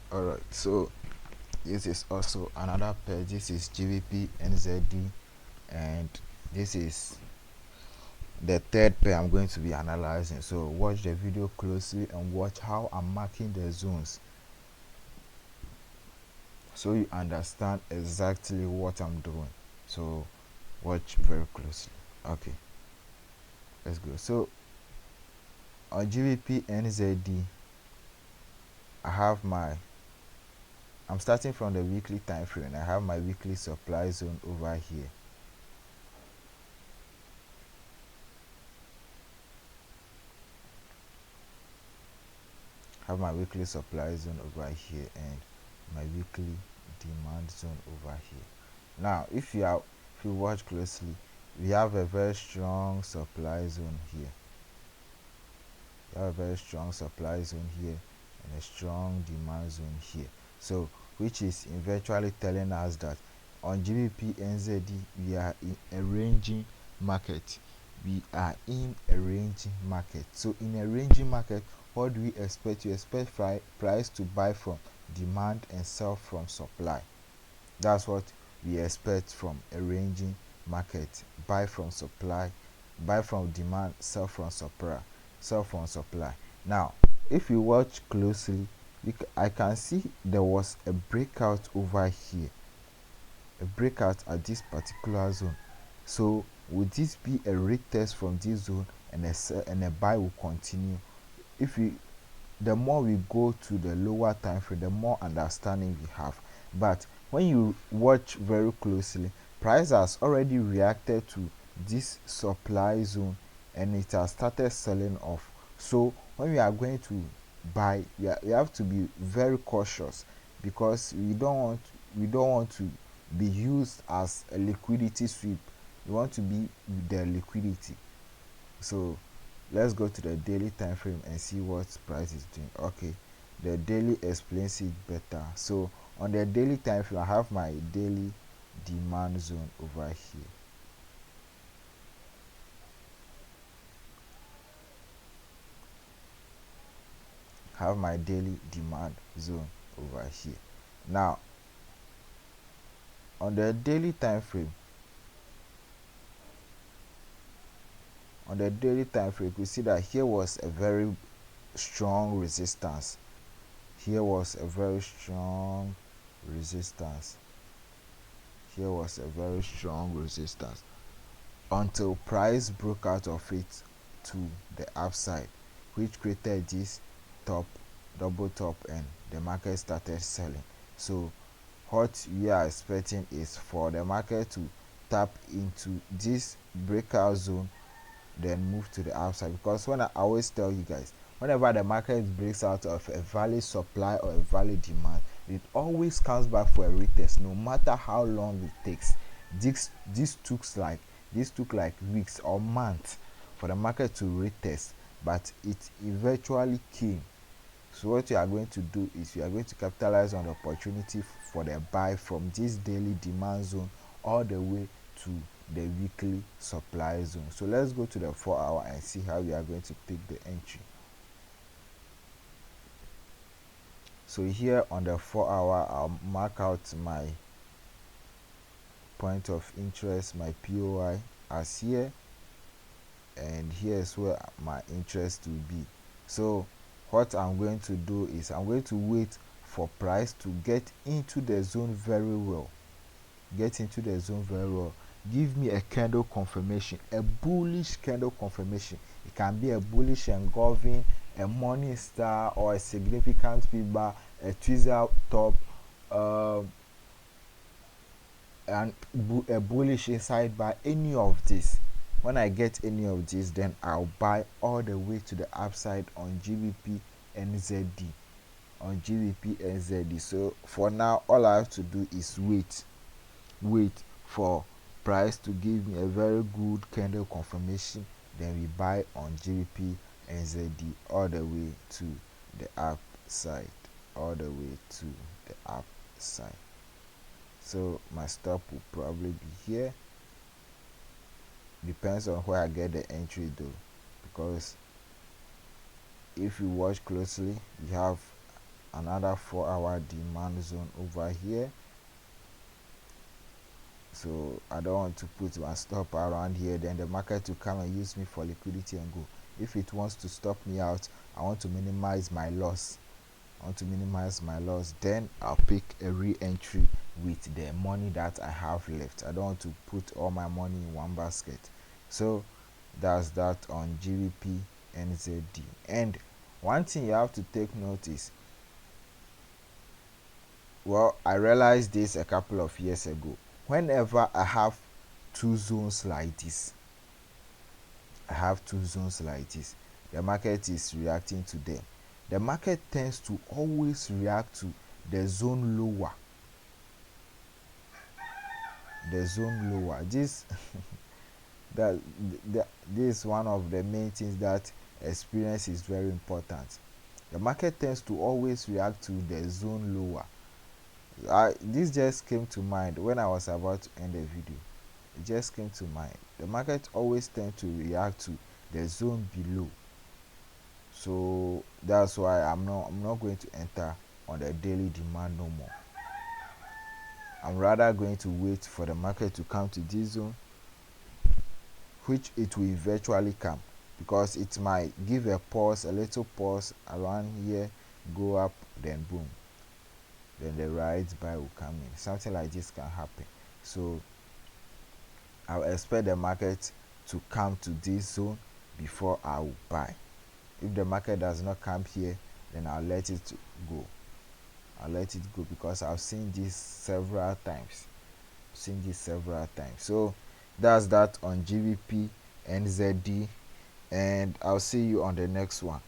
Alright, so this is also another pair. This is Gbpnzd, and this is the third pair I'm going to be analyzing. So watch the video closely and watch how I'm marking the zones so you understand exactly what I'm doing. So watch very closely. Okay, let's go. So on Gbpnzd, I have I'm starting from the weekly time frame. I have my weekly supply zone over here. Have my weekly supply zone over here and my weekly demand zone over here. Now if you watch closely, we have a very strong supply zone here. We have a very strong supply zone here and a strong demand zone here. So which is eventually telling us that on Gbpnzd we are in a ranging market. We are in a ranging market. So in a ranging market, what do we expect? You expect price to buy from demand and sell from supply. That's what we expect from a ranging market. Buy from supply, buy from demand, sell from supply. Now if you watch closely, I can see there was a breakout over here, a breakout at this particular zone. So would this be a retest from this zone, and a buy will continue? If we The more we go to the lower time frame, the more understanding we have. But when you watch very closely, price has already reacted to this supply zone and it has started selling off. So when we are going to buy, we have to be very cautious, because we don't want to be used as a liquidity sweep. We want to be the liquidity. So let's go to the daily time frame and see what price is doing. Okay, the daily explains it better. So on the daily time frame, I have my daily demand zone over here. Have my daily demand zone over here. Now on the daily time frame, we see that here was a very strong resistance. Here was a very strong resistance. Here was a very strong resistance until price broke out of it to the upside, which created this double top, and the market started selling. So what we are expecting is for the market to tap into this breakout zone, then move to the upside. Because when I always tell you guys, whenever the market breaks out of a valid supply or a valid demand, it always comes back for a retest, no matter how long it takes. This took like weeks or months for the market to retest, but it eventually came. So what you are going to do is you are going to capitalize on the opportunity for the buy from this daily demand zone all the way to the weekly supply zone. So let's go to the 4 hour and see how we are going to pick the entry. So here on the 4 hour, I'll mark out my point of interest, my POI, as here, and here's where my interest will be. So what I'm going to do is I'm going to wait for price to get into the zone very well. Give me a candle confirmation, a bullish candle confirmation. It can be a bullish engulfing, a morning star, or a significant feedback, a tweezer top, and a bullish inside by any of this. When I get any of this, then I'll buy all the way to the upside on Gbpnzd. So for now, all I have to do is wait for price to give me a very good candle confirmation, then we buy on Gbpnzd all the way to the upside. So my stop will probably be here. Depends on where I get the entry though, because if you watch closely, we have another 4-hour demand zone over here. So I don't want to put my stop around here, then the market will come and use me for liquidity and go. If it wants to stop me out, I want to minimize my loss. Then I'll pick a re-entry with the money that I have left. I don't want to put all my money in one basket. So that's that on Gbpnzd. And one thing you have to take note is, well, I realized this a couple of years ago. Whenever I have two zones like this, the market is reacting to them. The market tends to always react to the zone lower. This that this is one of the main things that experience is very important. The market tends to always react to the zone lower. This just came to mind when I was about to end the video. It just came to mind. The market always tends to react to the zone below. So that's why I'm not going to enter on the daily demand no more. I'm rather going to wait for the market to come to this zone, which it will eventually come, because it might give a little pause around here, go up, then boom, then the right buy will come in. Something like this can happen. So I'll expect the market to come to this zone before I will buy. If the market does not come here, then I'll let it go. Because I've seen this several times. So that's that on Gbpnzd, and I'll see you on the next one.